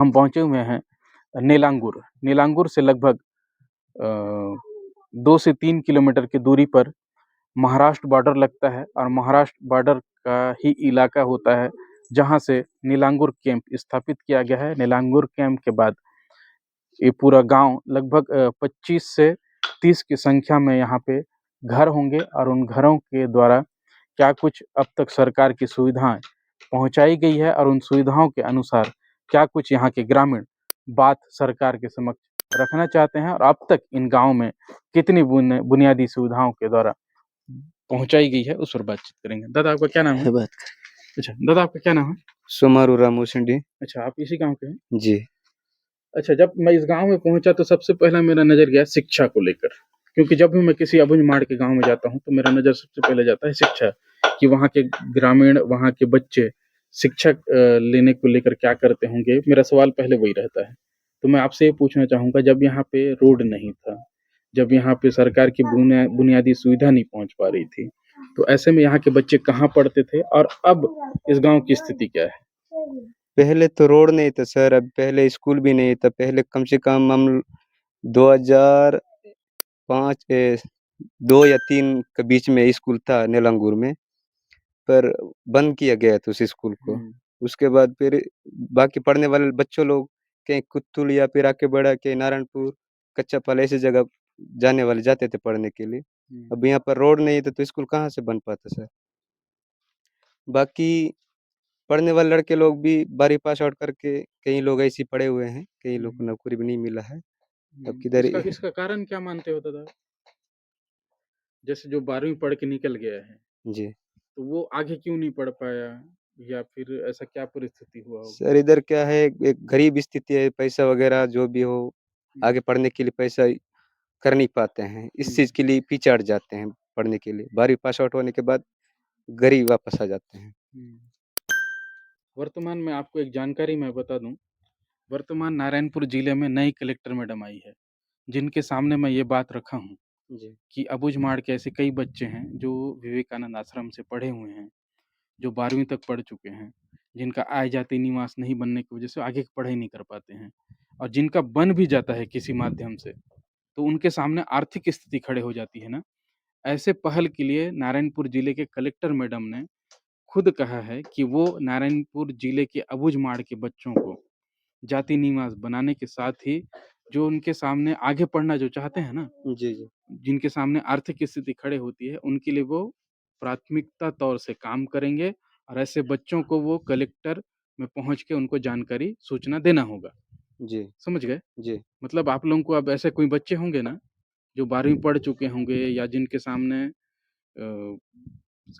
हम पहुँचे हुए हैं नीलांगुर। नीलांगुर से लगभग अ, 2 से 3 किलोमीटर की दूरी पर महाराष्ट्र बॉर्डर लगता है और महाराष्ट्र बॉर्डर का ही इलाका होता है, जहाँ से नीलांगुर कैंप स्थापित किया गया है। नीलांगुर कैंप के बाद ये पूरा गाँव लगभग 25 से 30 की संख्या में यहाँ पे घर होंगे और उन घरों के द्वारा क्या कुछ अब तक सरकार की सुविधाएँ पहुँचाई गई है और उन सुविधाओं के अनुसार क्या कुछ यहाँ के ग्रामीण बात सरकार के समक्ष रखना चाहते हैं और अब तक इन गाँव में कितनी बुनियादी सुविधाओं के द्वारा पहुँचाई गई है, उस पर बातचीत करेंगे। दादा आपका क्या नाम है? बात अच्छा, दादा आपका क्या नाम है? सोमारू रामोसिंडी। अच्छा, आप इसी गाँव के हैं? जी। अच्छा, जब मैं इस गाँव में पहुँचा तो सबसे पहला मेरा नज़र गया शिक्षा को लेकर, क्योंकि जब भी मैं किसी अबुझमाड़ के गाँव में जाता हूँ, तो मेरा नज़र सबसे पहले जाता है शिक्षा, कि वहाँ के ग्रामीण, वहाँ के बच्चे शिक्षा लेने को लेकर क्या करते होंगे, मेरा सवाल पहले वही रहता है। तो मैं आपसे ये पूछना चाहूँगा, जब यहाँ पे रोड नहीं था, जब यहाँ पे सरकार की बुनियादी सुविधा नहीं पहुँच पा रही थी, तो ऐसे में यहाँ के बच्चे कहाँ पढ़ते थे और अब इस गाँव की स्थिति क्या है? पहले तो रोड नहीं था सर, अब पहले स्कूल भी नहीं था। पहले कम से कम हम 2005 2 या 3 के बीच में स्कूल था नीलांगूर में, पर बंद किया गया था उस स्कूल को। हुँ, उसके बाद फिर बाकी पढ़ने वाले बच्चों लोग कहीं कुत्तुल या फिर आके बड़ा कहीं नारायणपुर, कच्चापाल ऐसी जगह जाने वाले जाते थे पढ़ने के लिए। हुँ, अब यहाँ पर रोड नहीं था तो स्कूल कहाँ से बन पाता सर? बाकी पढ़ने वाले लड़के लोग भी 12वीं पास आउट करके कई लोग ऐसे ही पड़े हुए हैं, कई लोग को हुँ, नौकरी भी नहीं मिला है। अब हुँ। किधर इसका इसका कारण क्या मानते हो दादा? जैसे जो 12वीं पढ़ के निकल गया है, जी। तो वो आगे क्यों नहीं पढ़ पाया? या फिर ऐसा क्या परिस्थिति हुआ होगा? सर इधर क्या है, एक गरीब स्थिति है, पैसा वगैरह जो भी हो, हुँ, आगे पढ़ने के लिए पैसा कर नहीं पाते हैं। इस हुँ, चीज़ के लिए पीछे हट जाते हैं पढ़ने के लिए। 12वीं पास आउट होने के बाद घर ही वापस आ जाते हैं। हुँ। वर्तमान में आपको एक जानकारी मैं बता दूँ, वर्तमान नारायणपुर जिले में नई कलेक्टर मैडम आई है, जिनके सामने मैं ये बात रखा हूँ जी। कि अबुझमाड़ के ऐसे कई बच्चे हैं, जो विवेकानंद आश्रम से पढ़े हुए हैं, जो 12वीं तक पढ़ चुके हैं, जिनका आय जाति निवास नहीं बनने की वजह से आगे की पढ़ाई नहीं कर पाते हैं और जिनका बन भी जाता है किसी माध्यम से, तो उनके सामने आर्थिक स्थिति खड़े हो जाती है ना। ऐसे पहल के लिए नारायणपुर जिले के कलेक्टर मैडम ने खुद कहा है कि वो नारायणपुर जिले के अबुझमाड़ के बच्चों को जाति निवास बनाने के साथ ही जो उनके सामने आगे पढ़ना जो चाहते हैं ना, जी, जी। जिनके सामने आर्थिक स्थिति खड़े होती है, उनके लिए वो प्राथमिकता तौर से काम करेंगे और ऐसे बच्चों को वो कलेक्टर में पहुँच के उनको जानकारी, सूचना देना होगा। जी, समझ गए? जी। मतलब आप लोगों को अब ऐसे कोई बच्चे होंगे ना, जो 12वीं पढ़ चुके होंगे या जिनके सामने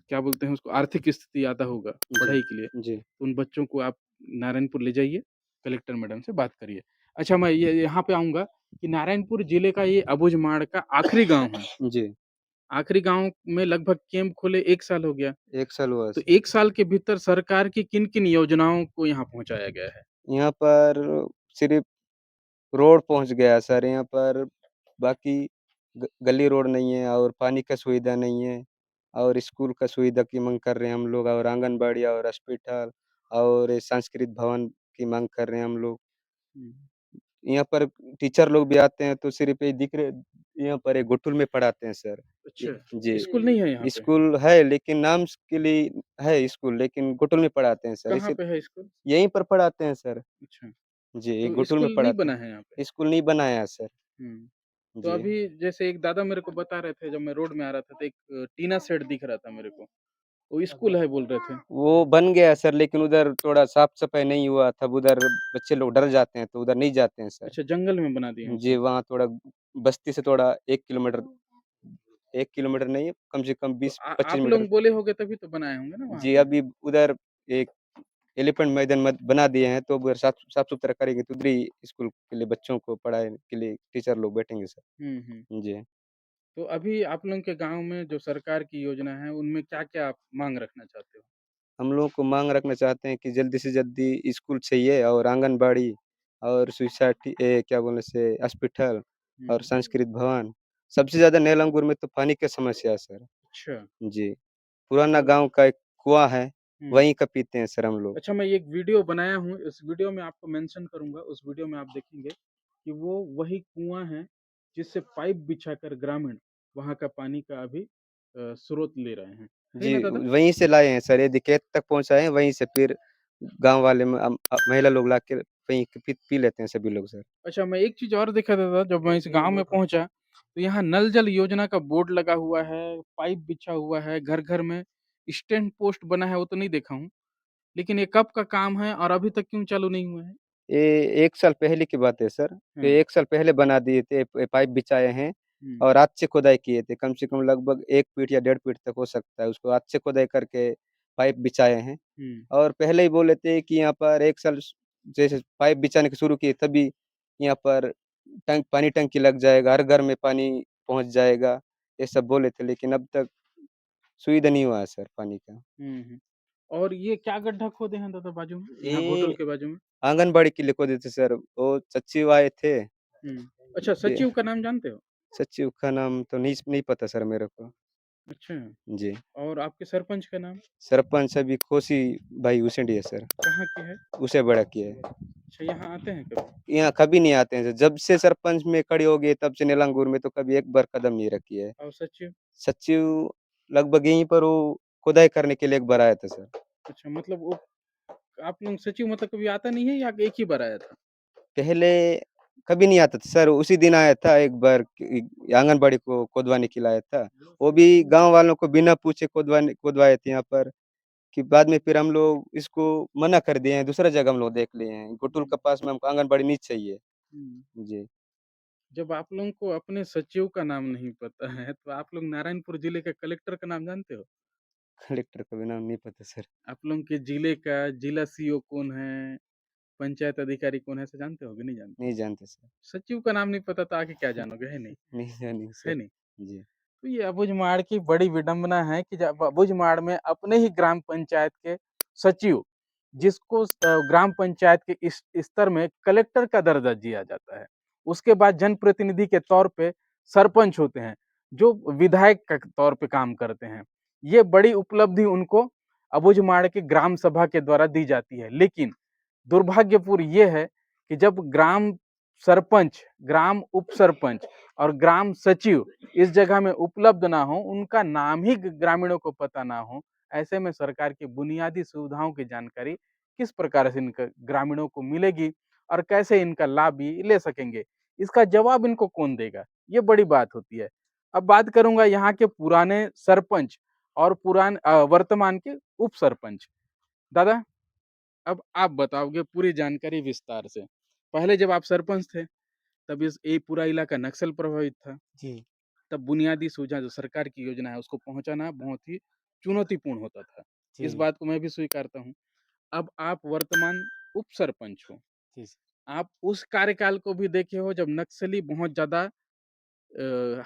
क्या बोलते हैं उसको, आर्थिक स्थिति आता होगा जी, पढ़ाई के लिए, जी, तो उन बच्चों को आप नारायणपुर ले जाइए, कलेक्टर मैडम से बात करिए। अच्छा, मैं ये यहाँ पे आऊँगा कि नारायणपुर जिले का ये अबुझमाड़ का आखिरी गाँव है। जी। आखिरी गाँव में लगभग कैंप खोले 1 साल हो गया। 1 साल हुआ तो सर। 1 साल के भीतर सरकार की किन-किन योजनाओं को यहाँ पहुँचाया गया है? यहाँ पर सिर्फ़ रोड पहुँच गया है सर, यहाँ पर बाकी गली रोड नहीं है और पानी का सुविधा नहीं है और स्कूल का सुविधा की माँग कर रहे हैं हम लोग और आंगनबाड़ी और हॉस्पिटल और ये संस्कृत भवन की माँग कर रहे हैं हम लोग। हुँ। यहाँ पर टीचर लोग भी आते हैं तो सिर्फ़ ये दिख रहे, यहाँ पर एक घुटुल में पढ़ाते हैं सर। अच्छा, जी, स्कूल नहीं है यहाँ पे? स्कूल है लेकिन नाम के लिए है स्कूल लेकिन घुटुल में पढ़ाते हैं सर। कहाँ इसी पे है स्कूल? यहीं पर पढ़ाते हैं सर। अच्छा, जी, तो घुटुल में स्कूल नहीं पढ़ाते बना है यहाँ पे? हैं। स्कूल नहीं बनाया है सर। हुँ। तो जी। अभी जैसे एक दादा मेरे को बता रहे थे, जब मैं रोड में आ रहा था तो एक टीना शेड दिख रहा था मेरे को। वो स्कूल है बोल रहे थे। वो बन गया सर लेकिन उधर थोड़ा साफ-सफाई नहीं हुआ था, उधर बच्चे लोग डर जाते हैं तो उधर नहीं जाते हैं सर। अच्छा, जंगल में बना दिए हैं जी, उसे। वहाँ थोड़ा बस्ती से थोड़ा 1 किलोमीटर, 1 किलोमीटर नहीं, कम से कम तो 20-25 आप मीटर। लोग बोले होंगे तभी तो बनाए होंगे ना वहाँ जी, पे? अभी उधर एक एलिफेंट मैदान बना दिए हैं तो उधर साफ-सुथरा करेंगे तो उधर ही स्कूल के लिए बच्चों को पढ़ाने के लिए टीचर लोग बैठेंगे सर। हुँ, हुँ। जी। तो अभी आप लोगों के गाँव में जो सरकार की योजना है, उनमें क्या-क्या आप माँग रखना चाहते हो? हम लोग को माँग रखना चाहते हैं कि जल्दी से जल्दी स्कूल चाहिए और आंगनबाड़ी और सोसाइटी क्या बोले से हॉस्पिटल और हुँ। संस्कृत भवन। सबसे ज़्यादा नीलमपुर में तो पानी की समस्या है सर। अच्छा, जी, पुराना तो गाँव का एक कुआँ है, हुँ। वहीं का पीते हैं सर हम लोग। अच्छा, मैं एक वीडियो बनाया हूँ, इस वीडियो में आपको मेंशन करूँगा, उस वीडियो में आप देखेंगे कि वो वही कुआँ है, जिससे पाइप बिछाकर ग्रामीण वहाँ का पानी का अभी स्रोत ले रहे हैं। सही जी, ना दादा? वहीं से लाए हैं सर, यदि खेत तक पहुँचाए हैं, वहीं से फिर गाँव वाले महिला लोग लाके वहीं पी पी लेते हैं सभी लोग सर। अच्छा, मैं एक चीज़ और देखा दादा, जब मैं इस गाँव में पहुँचा, तो यहाँ नल जल योजना का बोर्ड लगा हुआ है, पाइप बिछा हुआ है, घर-घर में स्टैंड पोस्ट बना है, वो तो नहीं देखा हूँ। लेकिन ये कब का काम है और अभी तक क्यों चालू नहीं हुआ है? ये 1 साल पहले की बात है सर। हाँ। ये 1 साल पहले बना दिए थे, पाइप बिछाए हैं हुँ, और आज से खुदाई किए थे। कम से कम लगभग 1 फीट या डेढ़ फीट तक हो सकता है। उसको आज से खुदाई करके पाइप बिछाए हैं हुँ, और पहले ही बोले थे कि यहाँ पर 1 साल जैसे पाइप बिछाने के शुरू किए तभी यहाँ पर पानी टंकी लग जाएगा, हर घर में पानी पहुँच जाएगा, ये सब बोले थे। लेकिन अब तक सुविधा नहीं हुआ है सर पानी का। हुँ, हुँ। और ये क्या गड्ढा खोदे हैं दादा बाजू में? यहाँ होटल ये के बाजू में? आंगनबाड़ी के लिए खोदे थे सर। वो सचिव आए थे। हुँ। अच्छा, जी। सचिव का नाम जानते हो? सचिव का नाम तो नहीं नहीं पता सर मेरे को। अच्छा, जी। और आपके सरपंच का नाम? सरपंच अभी खोसी भाई उसेंडी है सर, कहाँ के हैं? उसे बड़ा किया है। अच्छा, यहाँ आते हैं कभी? यहाँ कभी नहीं आते हैं सर, जब से सरपंच में खड़े हो गए तब से नीलांगूर में तो कभी एक बार कदम नहीं रखी है। और सचिव? सचिव लगभग यहीं पर वो खुदाई करने के लिए एक बार आया था सर। अच्छा, मतलब वो आप लोग सचिव मतलब कभी आता नहीं है या एक ही बार आया था? पहले कभी नहीं आता था सर, उसी दिन आया था एक बार आंगनबाड़ी को खुदवाने के लिए आया था। वो भी गाँव वालों को बिना पूछे खुदवाए थे यहाँ पर। कि बाद में फिर हम लोग इसको मना कर दिए हैं, दूसरा जगह हम लोग देख लिए हैं। गुटुल के पास में हमको आंगनबाड़ी नहीं चाहिए। हुँ। जी, जब आप लोगों को अपने सचिव का नाम नहीं पता है, तो आप लोग नारायणपुर जिले के कलेक्टर का नाम जानते हो? कलेक्टर का भी नाम नहीं पता सर, आप लोगों के जिले का जिला सीओ कौन है, पंचायत अधिकारी कौन है, ऐसे जानते हो कि नहीं जानते? नहीं जानते सर, सचिव का नाम नहीं पता तो आगे क्या जानोगे, है नहीं? नहीं जानेंगे है सर। नहीं? जी, तो ये अबूझमाड़ की बड़ी विडंबना है कि जब अबूझमाड़ में अपने ही ग्राम पंचायत के सचिव, जिसको ग्राम पंचायत के इस स्तर में कलेक्टर का दर्जा दिया जाता है, उसके बाद जनप्रतिनिधि के तौर पे सरपंच होते हैं, जो विधायक के तौर पे काम करते हैं। ये बड़ी उपलब्धि उनको अबूझमाड़ के ग्राम सभा के द्वारा दी जाती है। लेकिन दुर्भाग्यपूर्ण ये है कि जब ग्राम सरपंच, ग्राम उप सरपंच और ग्राम सचिव इस जगह में उपलब्ध ना हो, उनका नाम ही ग्रामीणों को पता ना हो, ऐसे में सरकार की बुनियादी सुविधाओं की जानकारी किस प्रकार से इनका ग्रामीणों को मिलेगी और कैसे इनका लाभ ये ले सकेंगे? इसका जवाब इनको कौन देगा? ये बड़ी बात होती है। अब बात करूँगा यहाँ के पुराने सरपंच और वर्तमान के उप सरपंच। दादा, अब आप बताओगे पूरी जानकारी विस्तार से। पहले जब आप सरपंच थे, तब ये पूरा इलाका नक्सल प्रभावित था। जी, तब बुनियादी सुविधा जो सरकार की योजना है उसको पहुँचाना बहुत ही चुनौतीपूर्ण होता था। इस जी, बात को मैं भी स्वीकारता हूँ। अब आप वर्तमान उप सरपंच हो। जी, आप उस कार्यकाल को भी देखे हो जब नक्सली बहुत ज़्यादा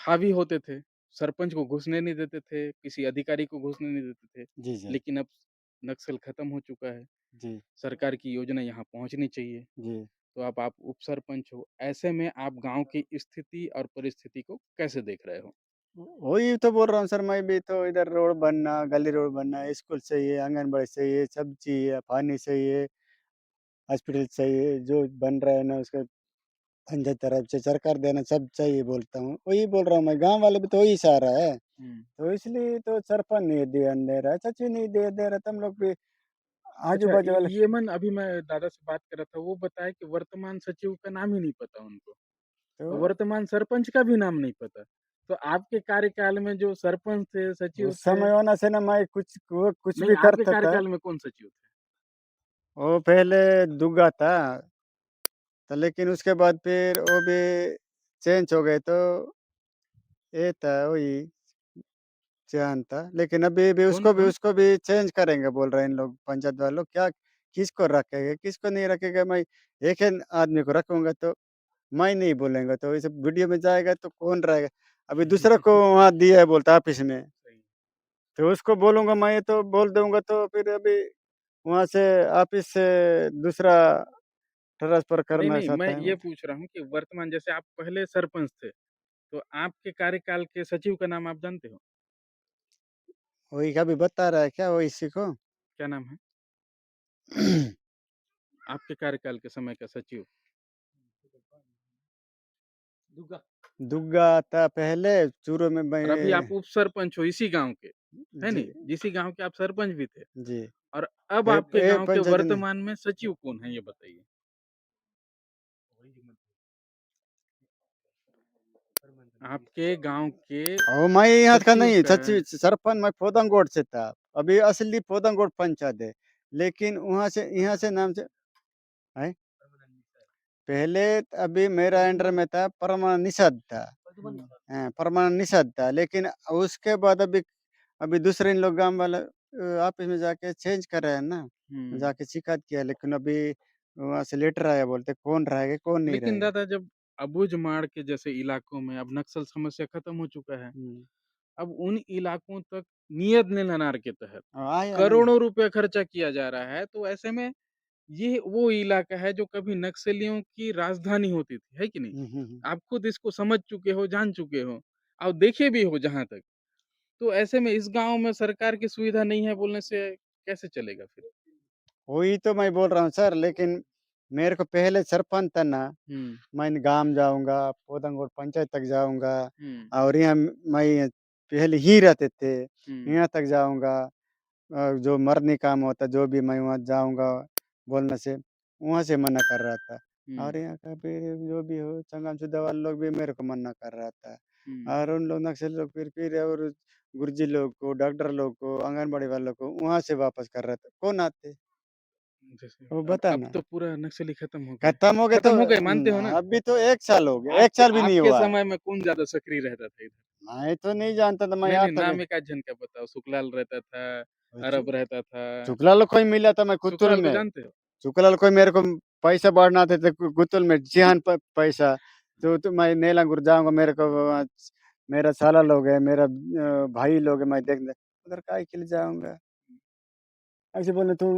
हावी होते थे। सरपंच को घुसने नहीं देते थे, किसी अधिकारी को घुसने नहीं देते थे। जी, सर। लेकिन अब नक्सल खत्म हो चुका है। जी, सरकार की योजना यहाँ पहुँचनी चाहिए। जी। तो अब आप उप सरपंच हो। ऐसे में आप गाँव की स्थिति और परिस्थिति को कैसे देख रहे हो? वही तो बोल रहा हूँ सर मैं भी तो इधर रोड बनना, गली रोड बनना, स्कूल चाहिए, आंगनबाड़ी चाहिए, सब चाहिए, पानी चाहिए, हॉस्पिटल चाहिए, जो बन रहा है ना उसका पंचायत तरफ से सरकार देना सब चाहिए बोलता हूँ। वही बोल रहा हूँ मैं, गाँव वाले भी तो वही चाह रहा है। हुँ। तो इसलिए तो सरपंच नहीं ध्यान दे रहा है, सचिव नहीं दे दे रहा, तुम लोग भी अच्छा, आजू-बाजू वाले ये मन अभी मैं दादा से बात कर रहा था, वो बताए कि वर्तमान सचिव का नाम ही नहीं पता उनको। तो और वर्तमान सरपंच का भी नाम नहीं पता। तो आपके कार्यकाल में जो सरपंच थे, सचिव उस थे, समय होना से ना मैं कुछ नहीं भी आपके करता था। कार्यकाल में कौन सचिव थे? वो पहले दुग्गा था। तो लेकिन उसके बाद फिर वो भी चेंज हो गए तो ये था वही चैन था। लेकिन अभी भी कौन-कौन? उसको भी चेंज करेंगे बोल रहे हैं इन लोग पंचायत वाले लोग। क्या किसको रखेंगे, किसको नहीं रखेंगे मैं एक ही आदमी को रखूँगा तो मैं नहीं बोलेंगे तो इस वीडियो में जाएगा तो कौन रहेगा? अभी दूसरे को वहाँ दिया है बोलता ऑफिस में, सही। तो उसको बोलूँगा मैं तो बोल दूँगा तो फिर अभी वहाँ से ऑफिस से दूसरा ट्रांसफ़र नहीं, करना नहीं, मैं चाहता है ये वो। पूछ रहा हूँ कि वर्तमान जैसे आप पहले सरपंच थे, तो आपके कार्यकाल के सचिव का नाम आप जानते हो? वही अभी बता रहा है क्या वो इसी को? क्या नाम है? आपके कार्यकाल के समय का सचिव? दुग्गा था पहले, चूरू में और अभी आप मैं। उप सरपंच हो इसी गाँव के, है जी, नहीं? जिसी गाँव के आप सरपंच भी थे जी। और अब आपके गाँव के पंचायत नहीं। वर्तमान में सचिव कौन है ये बताइए? आपके गाँव के मैं यहाँ का सचिव नहीं, का सरपंच मैं फोदंगोट से था। अभी असली फोदंगोट पंचायत है, लेकिन वहाँ से यहाँ से नाम से है। पहले अभी मेरा अंडर में था, परमानंद निषाद था। हुँ, परमानंद निषाद था, लेकिन उसके बाद अभी अभी दूसरे इन लोग गाँव वाले ऑफिस में जाके चेंज कर रहे हैं ना, हुँ। जाके शिकायत किया, लेकिन अभी वहाँ से लेटर आया, बोलते कौन रहेगा, कौन नहीं लेकिन रहेगा। दादा जब अबूझमाड़ के जैसे इलाकों में अब नक्सल समस्या खत्म हो चुका है, हुँ। अब उन इलाकों तक नियत निधनार के तहत आया ना। करोड़ों रुपए खर्चा किया जा रहा है, तो ऐसे में ये वो इलाका है जो कभी नक्सलियों की राजधानी होती थी, है कि नहीं? हुँ, हुँ, हुँ। आप खुद इसको समझ चुके हो, जान चुके हो और देखे भी हो जहाँ तक। तो ऐसे में इस गाँव में सरकार की सुविधा नहीं है बोलने से कैसे चलेगा फिर? वही तो मैं बोल रहा हूँ सर, लेकिन मेरे को पहले सरपंच था ना, हुँ, मैं गाँव जाऊँगा, पोदंगोट पंचायत तक जाऊँगा, हुँ, और यहाँ मैं पहले ही रहते थे, हुँ, यहाँ तक जाऊँगा। जो मरनी काम होता, जो भी मैं वहाँ जाऊँगा बोलने से, वहाँ से मना कर रहा था। हुँ, और यहाँ का फिर जो भी हो, संगम-सुधा वाले लोग भी मेरे को मना कर रहा था। हुँ। और उन लोग नक्सल लोग फिर और गुरुजी लोग को, डॉक्टर लोग को, आंगनबाड़ी वालों को वहाँ से वापस कर रहा था। कौन आते? जैसे वो अब बता अब ना। तो पूरा नक्सली खत्म हो गए। खत्म हो गए तो खत्म हो गए मानते हो ना? अभी तो 1 साल हो गया, 1 आपके साल भी नहीं आपके हुआ है। समय में कौन ज़्यादा सक्रिय रहता था इधर? मैं तो नहीं जानता था, मैं नहीं, नहीं, आता था। नाम एक आध जन का बताओ। सुखलाल रहता था, चु अरब रहता था। शुक्ला को ही मिला था मैं कुतुल सुखलाल को में। जानते हो? शुक्लाल को मेरे को पैसा बढ़ना थे तो गुत्तुल में जिहान पैसा, तो मैं नेलांगुर जाऊंगा, मेरे को वहाँ मेरा साला लोग है, मेरा भाई लोग है, मैं देखने उधर काय के लिए जाऊंगा। ऐसे बोले तू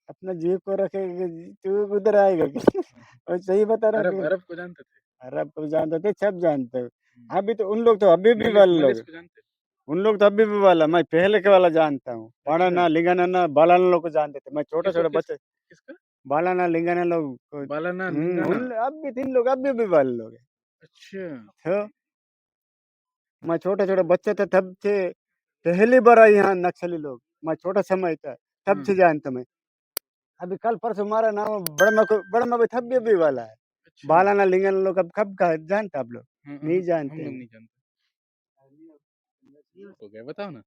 अपना जीव को रखेगा, तू उधर आएगा क्या? और सही बता रहा अरब हूँ। अरब को जानते थे? अरब को जानते थे, सब जानते हो। हुँ। अभी तो उन लोग तो अभी भी वाले मलेश लोग, को जानते थे? उन लोग तो अभी भी वाला, मैं पहले के वाला जानता हूँ। अच्छा, पाड़ाना लिंगाना बालाना लोग को जानते थे, मैं छोटा किसको छोटा किस बच्चे। किसका? बालाना लिंगाना लोग को। बालाना, लिंगाना? अब भी 3 लोग अभी भी वाले लोग हैं। अच्छा। तो मैं छोटा-छोटा बच्चा था तब से, पहली बार आए यहाँ नक्सली लोग। मैं छोटा समय था, तब हाँ, से जानता मैं। अभी कल परसों हमारा नाम बड़मा भी तब भी वाला है। अच्छा। बालाना लिंगाना लोग अब कब का जानता आप लोग? हाँ, नहीं हम जानते लोग हैं। नहीं जानते। हो गया, बताओ ना।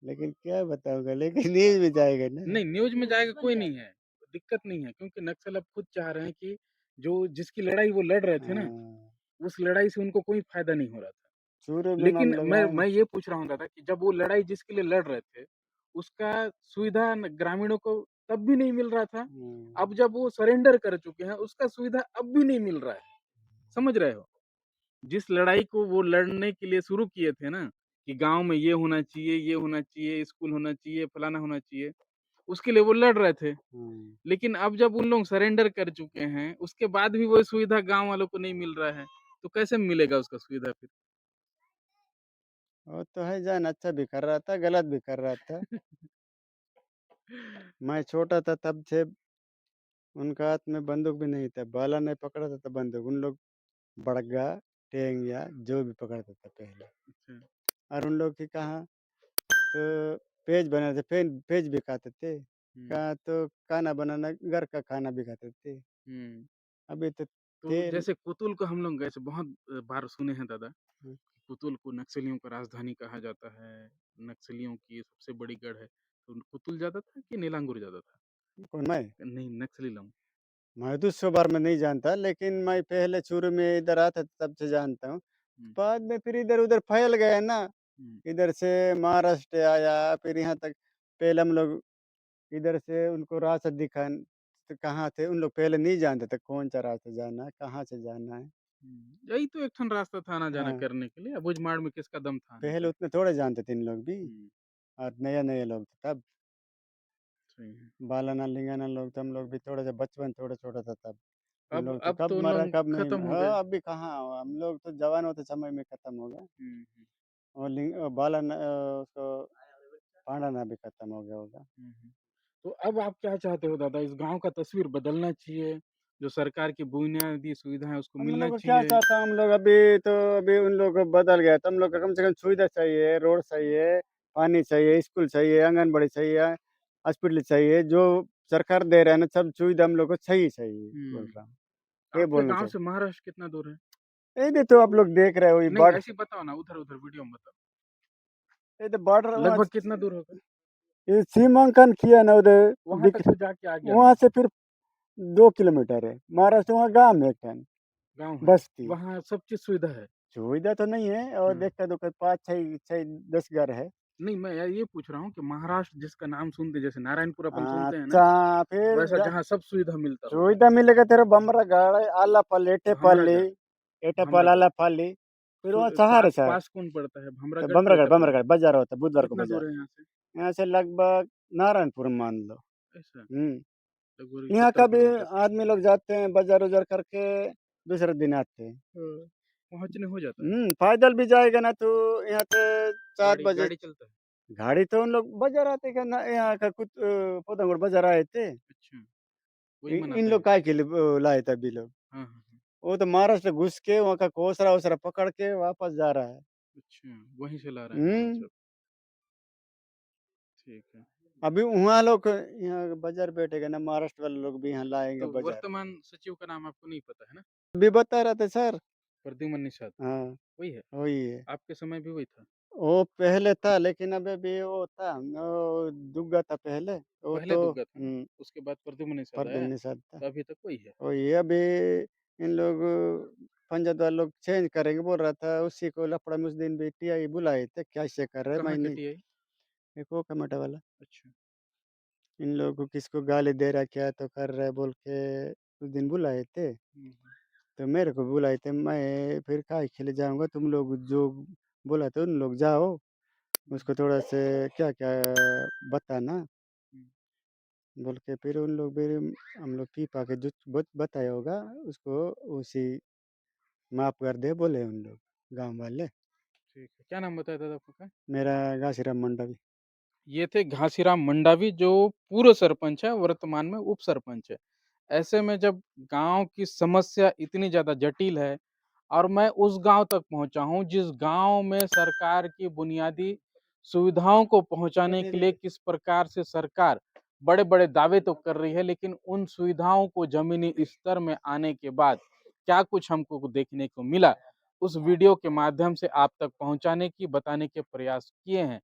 लेकिन क्या बताऊँगा, लेकिन न्यूज़ में जाएगा ना। नहीं, न्यूज़ में जाएगा कोई नहीं है, दिक्कत नहीं है क्योंकि नक्सल अब खुद चाह रहे हैं कि जो जिसकी लड़ाई वो लड़ रहे थे ना, हाँ, उस लड़ाई से उनको कोई फ़ायदा नहीं हो रहा था। शुरू में हम लेकिन लोग मैं आए ना। मैं ये पूछ रहा हूँ दादा कि जब वो लड़ाई जिसके लिए लड़ रहे थे, उसका सुविधा न ग्रामीणों को तब भी नहीं मिल रहा था। हुँ, अब जब वो सरेंडर कर चुके हैं, उसका सुविधा अब भी नहीं मिल रहा है। समझ रहे हो? जिस लड़ाई को वो लड़ने के लिए शुरू किए थे ना, कि गाँव में ये होना चाहिए, स्कूल होना चाहिए, फलाना होना चाहिए, उसके लिए वो लड़ रहे थे। हुँ। लेकिन अब जब उन लोग सरेंडर कर चुके हैं, उसके बाद भी वो सुविधा गाँव वालों को नहीं मिल रहा है, तो कैसे मिलेगा उसका सुविधा फिर? वो तो है जान, अच्छा भी कर रहा था, गलत भी कर रहा था। मैं छोटा था तब से उनका हाथ में बंदूक भी नहीं था, भाला नहीं पकड़ा था तो बंदूक, उन लोग बड़गा, टेंगिया जो भी पकड़ता था पहले। अच्छा, और उन लोग की कहाँ तो पेज बनाते थे, पेज भी खाते थे, हुँ, कहाँ तो खाना बनाना, घर का खाना भी खाते थे। हुँ। अभी तो तो तेल। जैसे कुतुल को हम लोग गए बहुत बार सुने हैं दादा, हुँ, कुतुल को नक्सलियों का राजधानी कहा जाता है, नक्सलियों की सबसे बड़ी गढ़ है। तो कुतुल ज़्यादा था कि नीलांगुर ज़्यादा था? कौन मैं? नहीं, नक्सली लोग। मैं तो उसके बारे में नहीं जानता, लेकिन मैं पहले शुरू में इधर आता था तब से जानता हूँ। हुँ, बाद में फिर इधर-उधर फैल गया ना, हुँ, इधर से महाराष्ट्र आया, फिर यहाँ तक। पहले हम लोग इधर से उनको रास्ता दिखान तो कहाँ थे, उन लोग पहले नहीं जानते थे कौन-सा रास्ता जाना है, कहाँ से जाना है। हुँ। यही तो एक ठन रास्ता था आना-जाना हाँ, करने के लिए, अबूझमाड़ में किसका दम था आने के पहले लिए? उतने थोड़े जानते थे इन लोग भी, हुँ, और नए-नए लोग थे तब। सही है। बालाना लिंगाना लोग तो हम लोग भी थोड़ा-सा बचपन थोड़ा छोटा था तब। उन अब लोग तो अब कब तो उन मरा लोग कब नहीं खत्म हो गए। हाँ, अभी कहाँ, हम लोग तो जवान होते समय में खत्म हो गया। हुँ, हुँ। और उसको पांडाना भी खत्म हो गया होगा। तो अब आप क्या चाहते हो दादा? इस गाँव का तस्वीर बदलना चाहिए, जो सरकार की बुनियादी सुविधा है उसको हम मिलना लोग को क्या चाहिए? चाहता हम लोग अभी उन लोग को बदल गया तो हम लोग को कम से कम सुविधा चाहिए, रोड चाहिए, पानी चाहिए, स्कूल चाहिए, आंगनबाड़ी चाहिए, हॉस्पिटल चाहिए, जो सरकार दे रहा है ना सब सुविधा हम लोग को चाहिए बोल रहा हूँ, ये आपके बोलना गाँव चाहिए। से महाराष्ट्र कितना दूर है? ये तो आप लोग देख रहे हो ये नहीं, बॉर्डर, ऐसे ही बताओ ना, उधर-उधर वीडियो में बताओ। ये तो बॉर्डर वहाँ लगभग कितना दूर होगा? ये सीमांकन किया ना उधर वहाँ दिख, तक तो जाके आ गया वहाँ मैं, से फिर 2 किलोमीटर है महाराष्ट्र, वहाँ गाँव में एक टन गाँव है। बस्ती, वहाँ सब चीज़ सुविधा है। सुविधा तो नहीं है और हुँ। देखा तो 5 6 10 घर है। नहीं, मैं ये पूछ रहा हूँ कि महाराष्ट्र जिसका नाम सुनते जैसे नारायणपुर अपन सुनते हैं ना, अच्छा फिर वैसा जहाँ सब सुविधा मिलता हो। सुविधा मिलेगा तेरे बम्बरगढ़, आलापल्ली, एटेपल्ली, भामरागढ़, एटापल्ली, भामरागढ़। आलापल्ली, फिर वहाँ शहर है पास सर। पास कौन पड़ता है? तो भामरागढ़ की बम्बरगढ़ एटापल्ली? बम्बरगढ़ बाजार होता है बुधवार को कितना बाजार। दूर है यहाँ से? यहाँ से लगभग नारायणपुर मान लो। ऐसा? हम्म लगभग यहाँ 70 का भी किलोमीटर। आदमी लोग जाते हैं बाजार उजार करके, दूसरे दिन आते हैं। हाँ, पहुँचने हो जाता है। पैदल भी जाएगा ना तो यहाँ से 4 बजे। गाड़ी चलता है? गाड़ी तो उन लोग बाजार आते क्या ना, यहाँ का कुछ पोदंगुड़ बाजार आए थे। अच्छा, वही इन मनाते लोग हैं। काय के लिए लाए थे अभी लोग। हाँ, हाँ, हाँ। वो तो महाराष्ट्र घुस के वहाँ का कोसरा वोसरा पकड़ के वापस जा रहा है। अच्छा, वहीं से ला रहे हैं माल हम्म सब। ठीक है। अभी वहाँ लोग यहाँ बाजार बैठेगा ना, महाराष्ट्र वाले लोग भी यहाँ लाएंगे तो बाजार। वर्तमान सचिव का नाम आपको नहीं पता है ना? अभी बता रहे थे सर। प्रद्युमन निषाद, हाँ वही है? वही है। आपके समय भी वही था? वो पहले था लेकिन अभी वो था वो दुग्गा था पहले वो पहले तो। दुग्गा था ना? उसके बाद प्रद्युमन निषाद आया, प्रद्युम्न निषाद था। तो अभी तक वही है। वही है अभी इन लोग पंजाब वाले लोग चेंज करेंगे बोल रहा था, उसी को लफड़ा में उस दिन भी टीआई बुलाए थे, क्या से कर रहे मैं कहाँ के नहीं। टीआई? एक वो कमेटा वाला अच्छा। इन लोगों को किसको गाली दे रहा क्या तो कर रहा है बोल के उस दिन बुलाए थे। हुँ, तो मेरे को बुलाए थे, मैं फिर काहे के लिए जाऊँगा, तुम लोग जो बोला तो उन लोग जाओ, हुँ, उसको थोड़ा से क्या-क्या बताना हुँ। बोल के फिर उन लोग फिर हम लोग पी-पा के जो बताया होगा उसको उसी माफ़ कर दे बोले उन लोग, गाँव वाले। ठीक है। क्या नाम बताया दादा आपका? मेरा घासीराम मंडावी। ये थे घासीराम मंडावी जो पूर्व सरपंच है, वर्तमान में उप सरपंच है। ऐसे में जब गाँव की समस्या इतनी ज़्यादा जटिल है और मैं उस गाँव तक पहुँचा हूँ जिस गाँव में सरकार की बुनियादी सुविधाओं को पहुँचाने के लिए किस प्रकार से सरकार बड़े-बड़े दावे तो कर रही है, लेकिन उन सुविधाओं को ज़मीनी स्तर में आने के बाद क्या कुछ हमको देखने को मिला, उस वीडियो के माध्यम से आप तक पहुँचाने की, बताने के प्रयास किए हैं।